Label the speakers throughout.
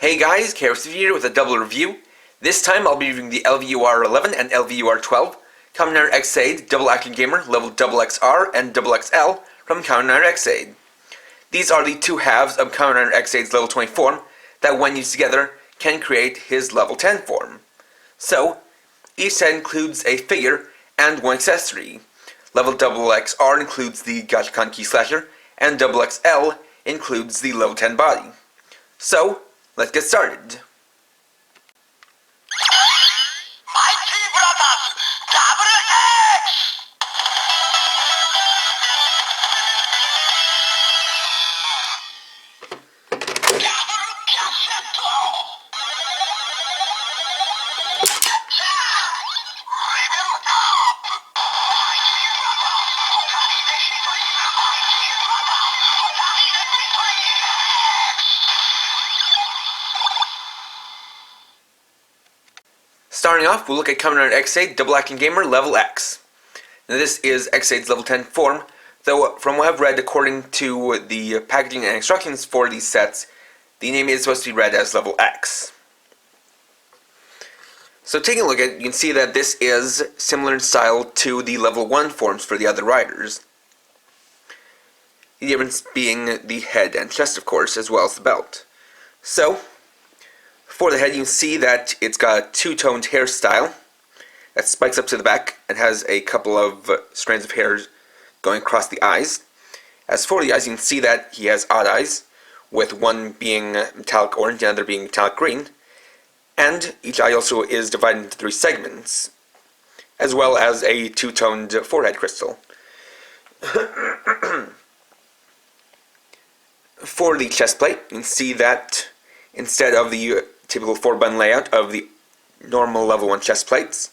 Speaker 1: Hey guys, Chaos here with a double review. This time I'll be reviewing the LVUR11 and LVUR12 Kamen Rider Ex-Aid Double Action Gamer level XXR and XXL from Kamen Rider Ex-Aid. These are the two halves of Kamen Rider Ex-Aid's level 20 form that when used together can create his level 10 form. So, each set includes a figure and one accessory. Level XXR includes the GACHOON key slasher and XXL includes the level 10 body. So, let's get started. Starting off, we'll look at Kamen Rider Ex-Aid Double Action Gamer Level X. Now this is Ex-Aid's level 10 form, though from what I've read according to the packaging and instructions for these sets, the name is supposed to be read as Level X. So taking a look at it, you can see that this is similar in style to the level 1 forms for the other riders. The difference being the head and chest, of course, as well as the belt. So, for the head, you can see that it's got a two-toned hairstyle that spikes up to the back and has a couple of strands of hair going across the eyes. As for the eyes, you can see that he has odd eyes, with one being metallic orange and the other being metallic green. And each eye also is divided into 3 segments, as well as a two-toned forehead crystal. For the chest plate, you can see that instead of the typical 4-button layout of the normal level 1 chest plates,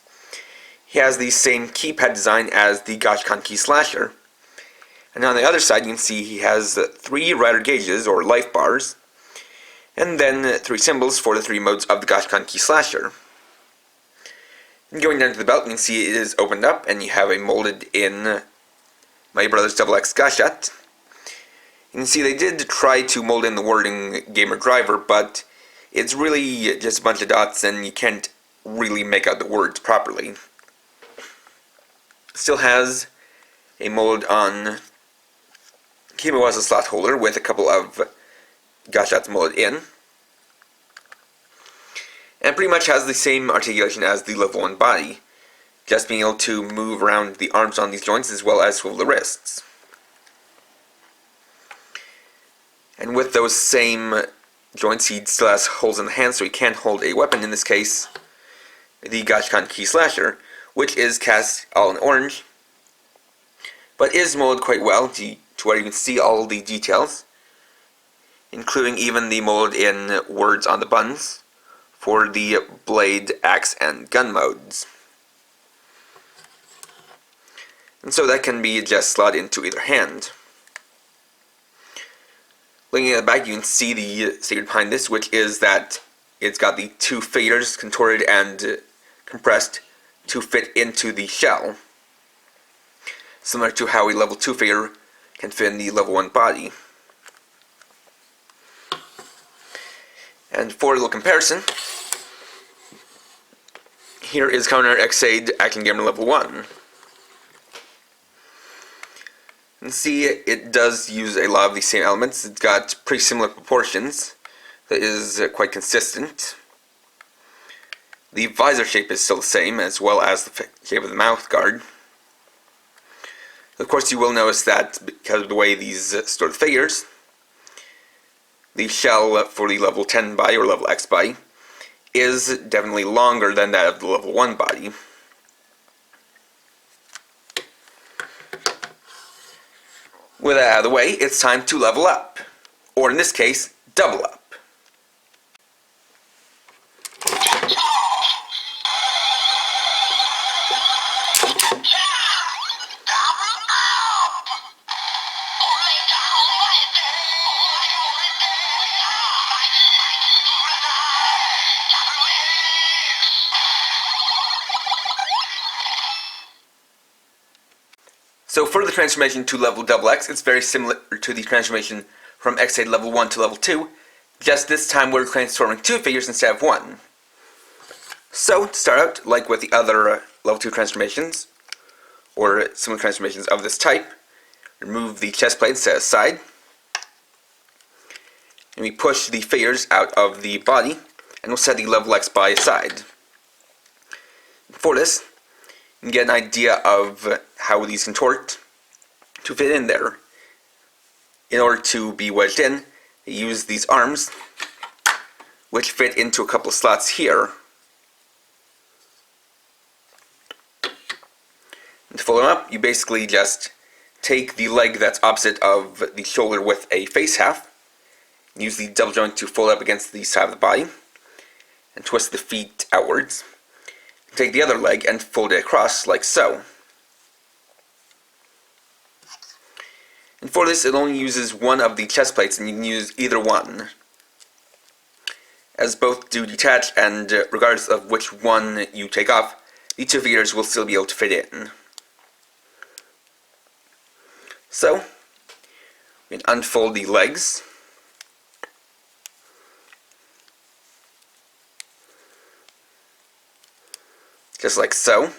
Speaker 1: he has the same keypad design as the GACHOON key slasher. And on the other side, you can see he has 3 rider gauges, or life bars, and then 3 symbols for the 3 modes of the GACHOON key slasher. And going down to the belt, you can see it is opened up, and you have a molded in My Brother's Double X GASHATTO. You can see they did try to mold in the wording Gamer Driver, but it's really just a bunch of dots and you can't really make out the words properly. Still has a mold on Kimiwaza slot holder with a couple of GASHATTOs molded in. And pretty much has the same articulation as the level 1 body, just being able to move around the arms on these joints as well as swivel the wrists. And with those same joints, he still has holes in the hands, so he can hold a weapon, in this case, the GACHOON key slasher, which is cast all in orange, but is molded quite well to where you can see all the details, including even the mold in words on the buttons for the blade, axe, and gun modes. And so that can be just slotted into either hand. Looking at the back, you can see the secret behind this, which is that it's got the 2 faders contorted and compressed to fit into the shell, similar to how a level 2 fader can fit in the level 1 body. And for a little comparison, here is Kamen Rider Ex-Aid Action Gamer level 1. You can see it does use a lot of the same elements. It's got pretty similar proportions. That is quite consistent. The visor shape is still the same, as well as the shape of the mouth guard. Of course, you will notice that because of the way these store the figures, the shell for the level 10 body, or level X body, is definitely longer than that of the level 1 body. With that out of the way, it's time to level up, or in this case, double up. So for the transformation to level XX, it's very similar to the transformation from Ex-Aid level 1 to level 2, just this time we're transforming 2 figures instead of 1. So, to start out, like with the other level 2 transformations, or similar transformations of this type, remove the chest plate set aside, and we push the figures out of the body, and we'll set the level X body aside. For this, you can get an idea of how these contort to fit in there. In order to be wedged in, you use these arms, which fit into a couple of slots here. And to fold them up, you basically just take the leg that's opposite of the shoulder with a face half, use the double joint to fold up against the side of the body, and twist the feet outwards. Take the other leg and fold it across like so. And for this, it only uses one of the chest plates, and you can use either one, as both do detach, and regardless of which one you take off, the 2 figures will still be able to fit in. So, we can unfold the legs, just like so.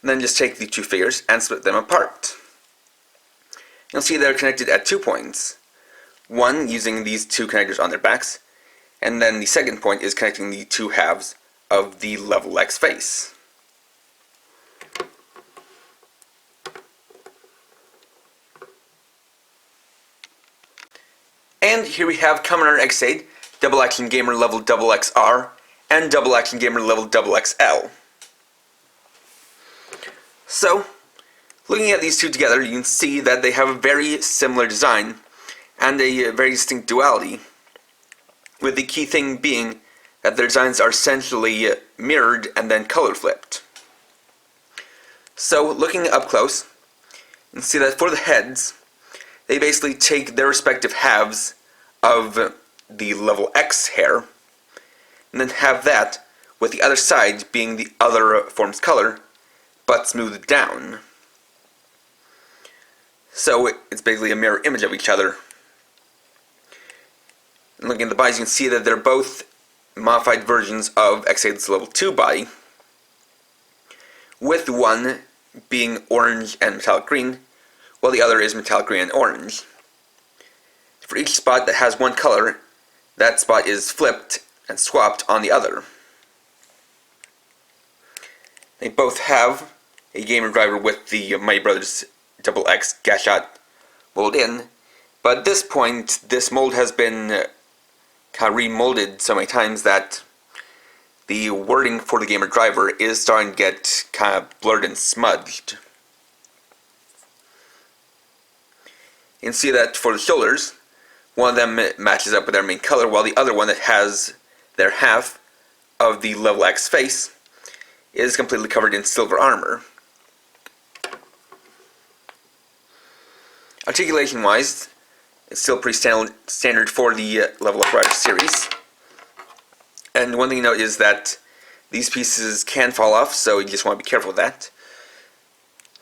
Speaker 1: And then just take the 2 figures and split them apart. You'll see they're connected at 2 points. One using these 2 connectors on their backs, and then the second point is connecting the 2 halves of the level X face. And here we have Kamen Rider Ex-Aid, Double Action Gamer level XXR, and Double Action Gamer level XXL. So, looking at these two together, you can see that they have a very similar design and a very distinct duality, with the key thing being that their designs are essentially mirrored and then color flipped. So, looking up close, you can see that for the heads, they basically take their respective halves of the level X hair, and then have that with the other side being the other form's color, but smoothed down. So it's basically a mirror image of each other. And looking at the bodies, you can see that they're both modified versions of Ex-Aid's level 2 body, with one being orange and metallic green, while the other is metallic green and orange. For each spot that has one color, that spot is flipped and swapped on the other. They both have a gamer driver with the Mighty Brothers XX GASHATTO molded in, but at this point, this mold has been kind of remolded so many times that the wording for the gamer driver is starting to get kind of blurred and smudged. You can see that for the shoulders, one of them matches up with their main color, while the other one that has their half of the level X face is completely covered in silver armor. Articulation wise, it's still pretty standard for the Level Up Rider series. And one thing to note is that these pieces can fall off, so you just want to be careful with that.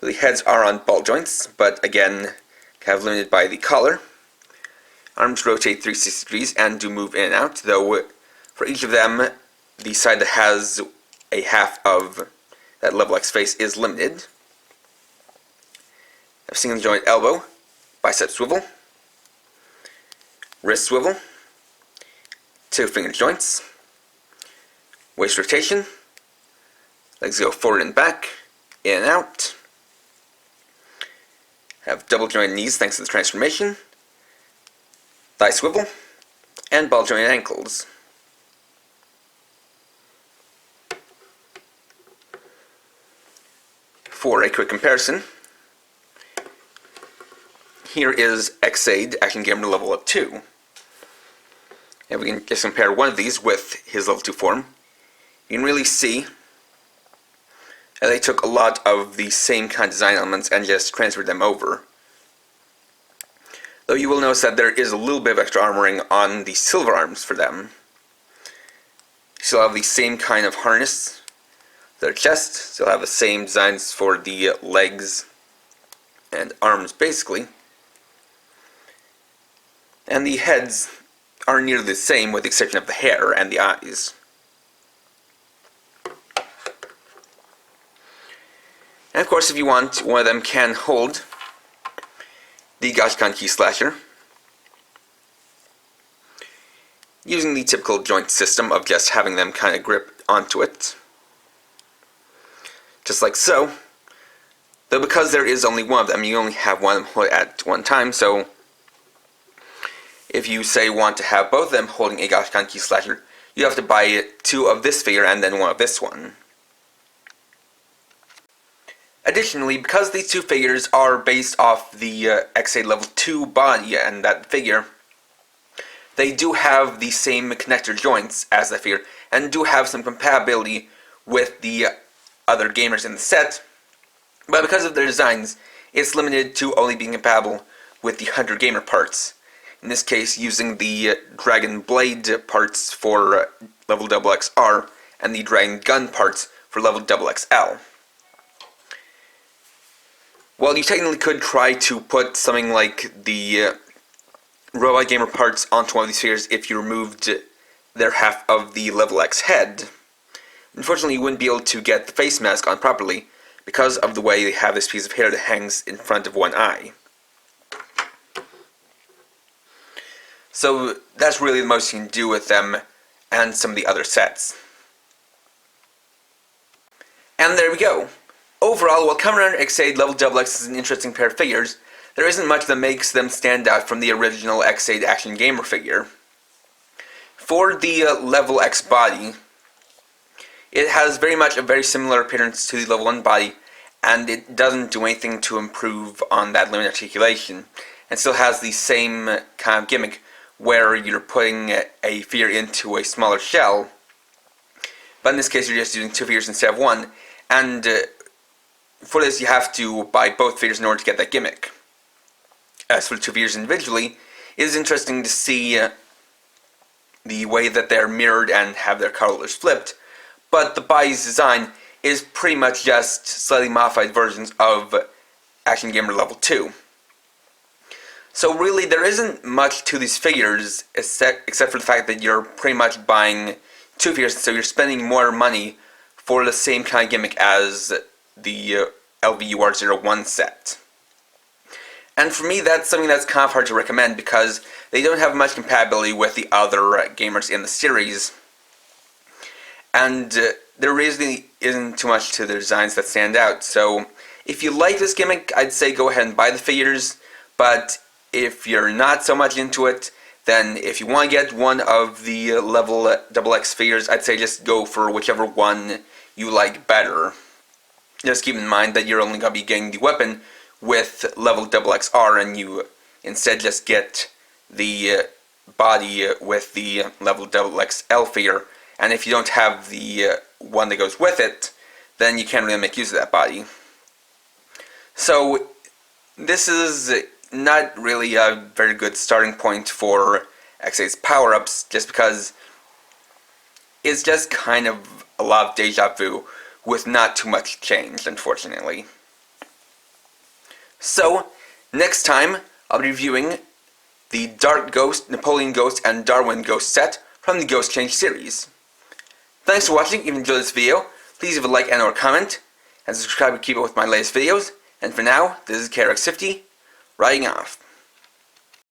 Speaker 1: The heads are on ball joints, but again, kind of limited by the collar. Arms rotate 360 degrees and do move in and out, though for each of them, the side that has a half of that level X face is limited. A single joint elbow, bicep swivel, wrist swivel, 2 finger joints, waist rotation, legs go forward and back, in and out. Have double jointed knees thanks to the transformation, thigh swivel, and ball jointed ankles. For a quick comparison, here is Ex-Aid Action Gamer level up 2. And we can just compare one of these with his level 2 form. You can really see that they took a lot of the same kind of design elements and just transferred them over. Though you will notice that there is a little bit of extra armoring on the silver arms for them. You still have the same kind of harness. Their chest still have the same designs for the legs and arms basically. And the heads are nearly the same with the exception of the hair and the eyes. And of course, if you want, one of them can hold the GACHAAN key slasher, using the typical joint system of just having them kind of grip onto it, just like so. Though because there is only one of them, you only have one of them at one time, so if you say want to have both of them holding a GACHAAN key slasher, you have to buy two of this figure and then one of this one. Additionally, because these two figures are based off the Ex-Aid level 2 body and that figure, they do have the same connector joints as the figure, and do have some compatibility with the other gamers in the set, but because of their designs, it's limited to only being compatible with the Hunter Gamer parts, in this case using the Dragon Blade parts for level XXR, and the Dragon Gun parts for level XXL. While you technically could try to put something like the Robot Gamer parts onto one of these figures if you removed their half of the level X head, unfortunately you wouldn't be able to get the face mask on properly because of the way they have this piece of hair that hangs in front of one eye. So that's really the most you can do with them and some of the other sets. And there we go. Overall, while Kamen Rider Ex-Aid level XX is an interesting pair of figures, there isn't much that makes them stand out from the original Ex-Aid Action Gamer figure. For the level X body, it has very much a very similar appearance to the level 1 body, and it doesn't do anything to improve on that limited articulation, and still has the same kind of gimmick where you're putting a figure into a smaller shell, but in this case you're just using two figures instead of one, and for this you have to buy both figures in order to get that gimmick. As for the two figures individually, it is interesting to see the way that they're mirrored and have their colors flipped, but the body's design is pretty much just slightly modified versions of Action Gamer level 2. So really there isn't much to these figures except for the fact that you're pretty much buying two figures, so you're spending more money for the same kind of gimmick as the LVUR11 set. And for me, that's something that's kind of hard to recommend because they don't have much compatibility with the other gamers in the series. And there really isn't too much to their designs that stand out. So if you like this gimmick, I'd say go ahead and buy the figures. But if you're not so much into it, then if you want to get one of the level XX figures, I'd say just go for whichever one you like better. Just keep in mind that you're only going to be getting the weapon with level XXR, and you instead just get the body with the level XXL figure. And if you don't have the one that goes with it, then you can't really make use of that body. So this is not really a very good starting point for Ex-Aid's power-ups, just because it's just kind of a lot of deja vu with not too much change, unfortunately. So, next time, I'll be reviewing the Dark Ghost, Napoleon Ghost, and Darwin Ghost set from the Ghost Change series. Thanks for watching. If you enjoyed this video, please leave a like and or comment, and subscribe to keep up with my latest videos. And for now, this is KRX50, writing off.